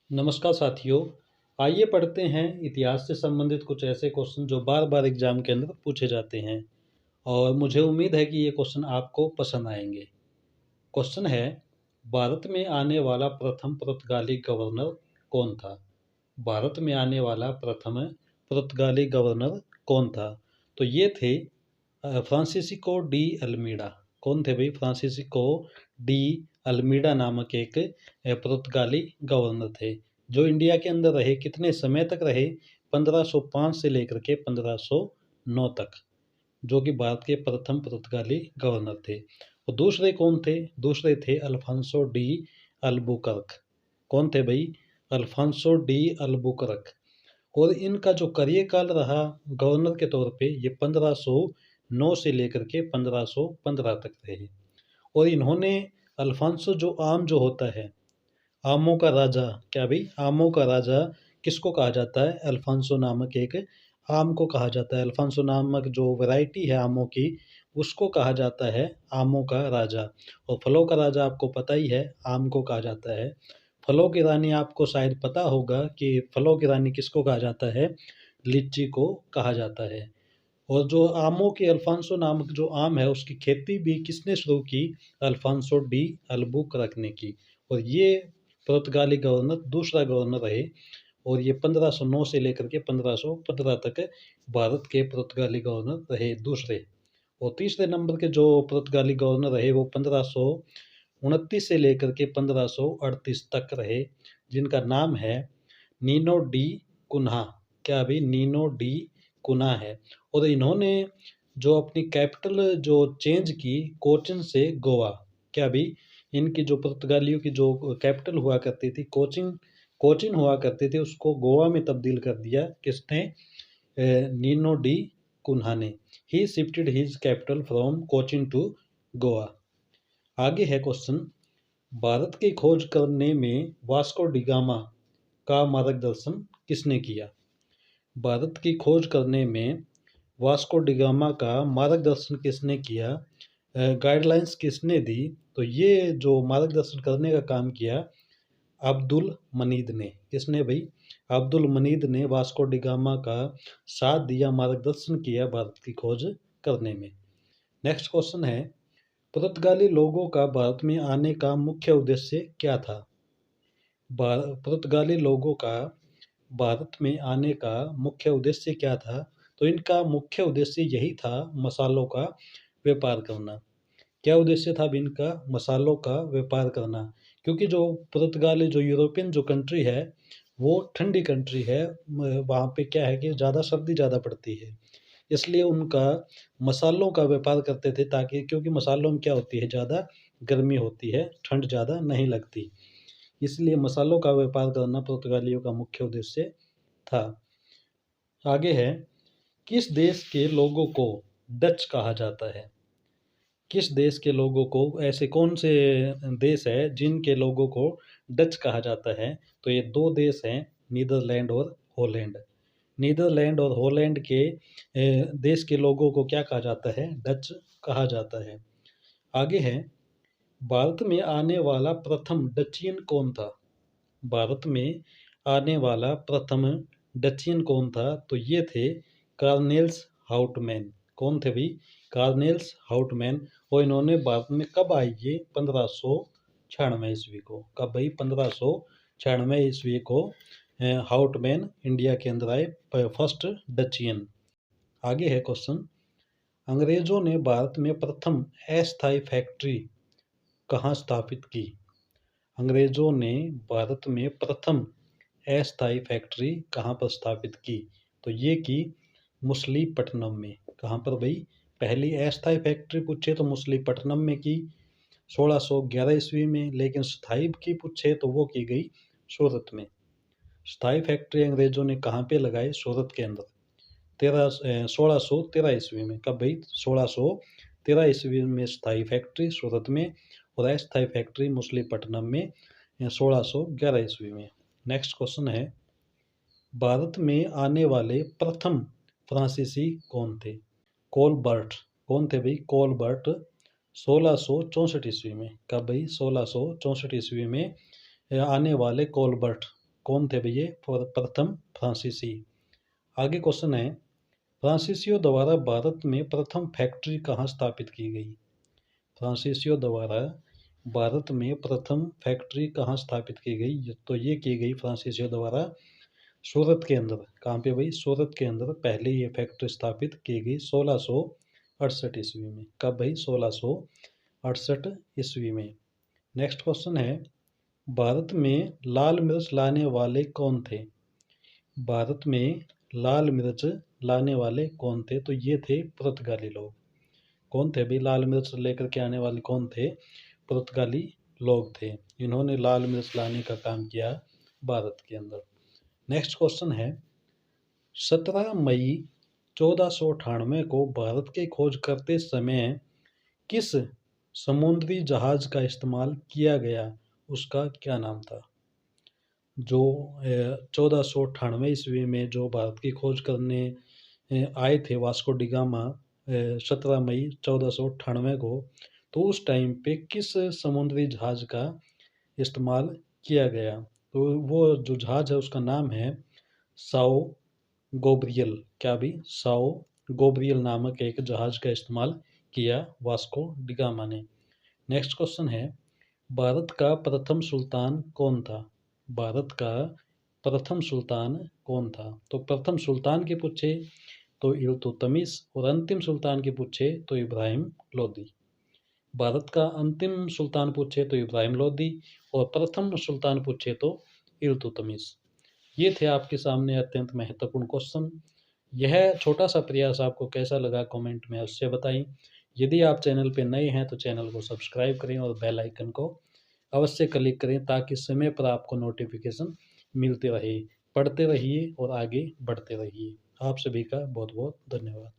नमस्कार साथियों। आइए पढ़ते हैं इतिहास से संबंधित कुछ ऐसे क्वेश्चन जो बार बार एग्जाम के अंदर पूछे जाते हैं और मुझे उम्मीद है कि ये क्वेश्चन आपको पसंद आएंगे। क्वेश्चन है, भारत में आने वाला प्रथम पुर्तगाली गवर्नर कौन था? भारत में आने वाला प्रथम पुर्तगाली गवर्नर कौन था? तो ये थे फ्रांसिस्को डी अल्मीडा। कौन थे भाई? फ्रांसिस्को डी अल्मीडा नामक एक पुर्तगाली गवर्नर थे जो इंडिया के अंदर रहे। कितने समय तक रहे? 1505 से लेकर के 1509 तक, जो कि भारत के प्रथम पुर्तगाली गवर्नर थे। और दूसरे कौन थे? दूसरे थे अल्फांसो डी अल्बुकर्क। कौन थे भाई? Alfonso de Albuquerque. और इनका जो कार्यकाल रहा गवर्नर के तौर पे, ये 1509 से लेकर के 1515 तक रहे। और इन्होंने अल्फांसो जो होता है, आमों का राजा। क्या भाई? आमों का राजा किसको कहा जाता है? अल्फांसो नामक एक आम को कहा जाता है। अल्फांसो नामक जो वैरायटी है आमों की, उसको कहा जाता है आमों का राजा। और फलों का राजा आपको पता ही है, आम को कहा जाता है। फलों की रानी आपको शायद पता होगा कि फलों की रानी किसको कहा जाता है? लीची को कहा जाता है। और जो आमों के अल्फांसो नामक जो आम है, उसकी खेती भी किसने शुरू की? अल्फांसो डी अल्बुकर्क ने की। और ये पुर्तगाली गवर्नर दूसरा गवर्नर रहे। और ये 1509 से लेकर के 1515 तक भारत के पुर्तगाली गवर्नर रहे दूसरे। और तीसरे नंबर के जो पुर्तगाली गवर्नर रहे वो 1529 से लेकर के 1538 तक रहे, जिनका नाम है नीनो डी कुन्हा। क्या अभी? नीनो डी कुन्हा है। और इन्होंने जो अपनी कैपिटल जो चेंज की कोचिन से गोवा। क्या अभी? इनकी जो पुर्तगालियों की जो कैपिटल हुआ करती थी, कोचिन कोचिन हुआ करती थी, उसको गोवा में तब्दील कर दिया। किसने? नीनो डी कुन्हा ने। He shifted his capital from Cochin to Goa. आगे है क्वेश्चन, भारत की खोज करने में वास्को डी गामा का मार्गदर्शन किसने किया? भारत की खोज करने में वास्को डी गामा का मार्गदर्शन किसने किया? गाइडलाइंस किसने दी? तो ये जो मार्गदर्शन करने का काम किया, अब्दुल मनीद ने। किसने भाई? अब्दुल मनीद ने वास्को डी गामा का साथ दिया, मार्गदर्शन किया भारत की खोज करने में। नेक्स्ट क्वेश्चन है, पुर्तगाली लोगों का भारत में आने का मुख्य उद्देश्य क्या था? पुर्तगाली लोगों का भारत में आने का मुख्य उद्देश्य क्या था? तो इनका मुख्य उद्देश्य यही था, मसालों का व्यापार करना। क्या उद्देश्य था इनका? मसालों का व्यापार करना। क्योंकि जो पुर्तगाली जो यूरोपियन जो कंट्री है, वो ठंडी कंट्री है। वहाँ पे क्या है कि ज़्यादा सर्दी ज़्यादा पड़ती है, इसलिए उनका मसालों का व्यापार करते थे। ताकि क्योंकि मसालों में क्या होती है, ज़्यादा गर्मी होती है, ठंड ज़्यादा नहीं लगती, इसलिए मसालों का व्यापार करना पुर्तगालियों का मुख्य उद्देश्य था। आगे है, किस देश के लोगों को डच कहा जाता है? किस देश के लोगों को, ऐसे कौन से देश है जिनके लोगों को डच कहा जाता है? तो ये दो देश हैं, नीदरलैंड और हॉलैंड। नीदरलैंड और हॉलैंड के देश के लोगों को क्या कहा जाता है? डच कहा जाता है। आगे है, भारत में आने वाला प्रथम डचियन कौन था? भारत में आने वाला प्रथम डचियन कौन था? तो ये थे कार्नेल्स हाउटमैन। कौन थे भाई? कार्नेल्स हाउटमैन। और इन्होंने भारत में कब आई? ये 1596 ईस्वी को। कब भाई? 1596 ईस्वी को हाउटमैन इंडिया के अंदर आए, फर्स्ट डचियन। आगे है क्वेश्चन, अंग्रेजों ने भारत में प्रथम अस्थायी फैक्ट्री कहाँ स्थापित की? अंग्रेजों ने भारत में प्रथम अस्थायी फैक्ट्री कहाँ पर स्थापित की? तो ये की मछलीपट्टनम में। कहाँ पर भाई? पहली अस्थायी फैक्ट्री पूछे तो मछलीपट्टनम में की 1611 ईस्वी में, लेकिन स्थायी की पूछे तो वो की गई सूरत में। स्थायी फैक्ट्री अंग्रेजों ने कहाँ पे लगाई? सूरत के अंदर 1613 ईस्वी में। कब भाई? 1613 ईस्वी में स्थायी फैक्ट्री सूरत में, और अस्थायी फैक्ट्री मछलीपट्टनम में 1611 ईस्वी में। नेक्स्ट क्वेश्चन है, भारत में आने वाले प्रथम फ्रांसीसी कौन थे? कोलबर्ट। कौन थे भाई? कोलबर्ट 1664 ईस्वी में। कब भाई? 1664 ईस्वी में आने वाले कोलबर्ट कौन थे भैया प्रथम फ्रांसीसी। आगे क्वेश्चन है, फ्रांसीसियों द्वारा भारत में प्रथम फैक्ट्री कहाँ स्थापित की गई। फ्रांसीसियों द्वारा भारत में प्रथम फैक्ट्री कहाँ स्थापित की गई, तो ये की गई फ्रांसीसियों द्वारा सूरत के अंदर। कहाँ पे भाई, सूरत के अंदर पहले ये फैक्ट्री स्थापित की गई 1668 ईस्वी में। कब भाई, 1668 ईस्वी में। नेक्स्ट क्वेश्चन है, भारत में लाल मिर्च लाने वाले कौन थे। भारत में लाल मिर्च लाने वाले कौन थे, तो ये थे पुर्तगाली लोग। कौन थे भाई लाल मिर्च लेकर के आने वाले, कौन थे, पुर्तगाली लोग थे। इन्होंने लाल मिर्च लाने का काम किया भारत के अंदर। नेक्स्ट क्वेश्चन है, 17 मई 1498 को भारत की खोज करते समय किस समुद्री जहाज का इस्तेमाल किया गया, उसका क्या नाम था। जो 1498 ईस्वी में जो भारत की खोज करने आए थे वास्को डी गामा 17 मई 1498 को, तो उस टाइम पे किस समुद्री जहाज का इस्तेमाल किया गया, तो वो जो जहाज है उसका नाम है साओ गोब्रियल। क्या भी, साओ गोब्रियल नामक एक जहाज का इस्तेमाल किया वास्को डी गामा ने। नेक्स्ट क्वेश्चन है, भारत का प्रथम सुल्तान कौन था। भारत का प्रथम सुल्तान कौन था, तो प्रथम सुल्तान के पूछे तो इल्तुतमिश और अंतिम सुल्तान के पूछे तो इब्राहिम लोदी। भारत का अंतिम सुल्तान पूछे तो इब्राहिम लोदी और प्रथम सुल्तान पूछे तो इल्तुतमिश। ये थे आपके सामने अत्यंत महत्वपूर्ण क्वेश्चन। यह छोटा सा प्रयास आपको कैसा लगा कमेंट में अवश्य बताएं। यदि आप चैनल पर नए हैं तो चैनल को सब्सक्राइब करें और बेल आइकन को अवश्य क्लिक करें ताकि समय पर आपको नोटिफिकेशन मिलते रहे। पढ़ते रहिए और आगे बढ़ते रहिए। आप सभी का बहुत बहुत धन्यवाद।